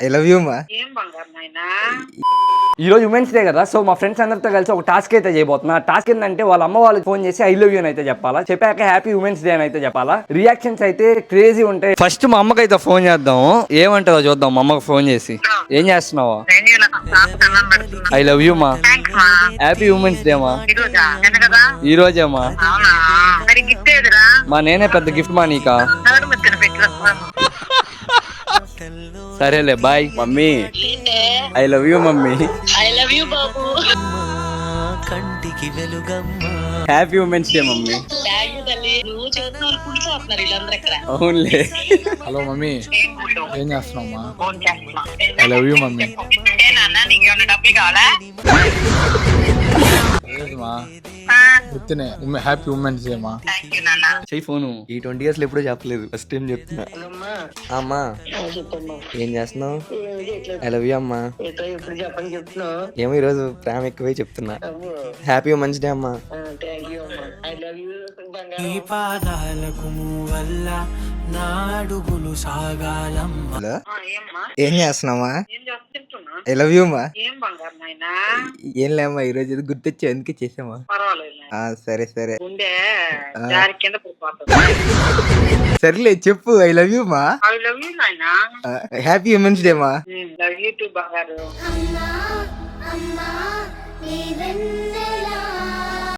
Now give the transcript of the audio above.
I love you మా. ఈ రోజు ఉమెన్స్ డే కదా, సో మా ఫ్రెండ్స్ అందరితో కలిసి ఒక టాస్క్ అయితే చేయబోతున్నా. టాస్క్ ఏంటంటే వాళ్ళ అమ్మ వాళ్ళకి ఫోన్ చేసి ఐ లవ్ యూ అని అయితే చెప్పాలా, చెప్పాక హ్యాపీ ఉమెన్స్ డే అని అయితే చెప్పాలా. రియాక్షన్స్ అయితే క్రేజీ ఉంటాయి. ఫస్ట్ మా అమ్మకి అయితే ఫోన్ చేద్దాం, ఏమంటుందో చూద్దాం. మా అమ్మకి ఫోన్ చేసి ఏం చేస్తున్నావా? ఐ లవ్ యూ మా. హ్యాపీ ఉమెన్స్ డే మా. ఈ రోజేమా మా, నేనే పెద్ద గిఫ్ట్ మా నీకా. సరేలే bye mummy. I love you mummy. I love you బాబు. కంటికి వెలుగమ్మ. Happy women's day mummy. నువ్వు చెప్తున్నారు కూర్చోతున్నారు వీళ్ళందరూ ఇక్కడ. అవునులే. హలో మమ్మీ, ఏం చేస్తున్నావు? I love you mummy. డబ్బులు కావాలా? హ్యాపీ ఉమెన్స్ డే మా. చెయ్యి ఫోను. ఈ 20 years లో ఎప్పుడూ చెప్పలేదు, ఫస్ట్ టైం చెప్తున్నా. అమ్మా ఏం చేస్తున్నావు? ఐ లవ్ యూ అమ్మా. ఎప్పుడు చెప్పని చెప్తున్నావు? ఏమో ఈరోజు ప్రేమ ఎక్కువే చెప్తున్నా. హ్యాపీ ఉమెన్స్ డే అమ్మా. I love you. నీ పాదాలకు వల్ల నా అడుగులు సాగాలమ్మ. హలో, ఏమ్మా ఏం చేస్తున్నావా? ఏం చేస్తున్నా? ఐ లవ్ యూ మా. ఏం బంగారు నాయనా? ఏం లేమ్మా, ఈ రోజు గుర్తొచ్చి అందుకే చేసామా. పర్వాలేదు. సరే సరే. గుండె దారి కింద పడిపోతుంది. సర్లే చెప్పు. ఐ లవ్ యూ మా. ఐ లవ్ యూ నాయనా. హ్యాపీ ఉమెన్స్ డే మా. లవ్ యూ టు బంగారు. అమ్మా అమ్మా నీ వెన్నెల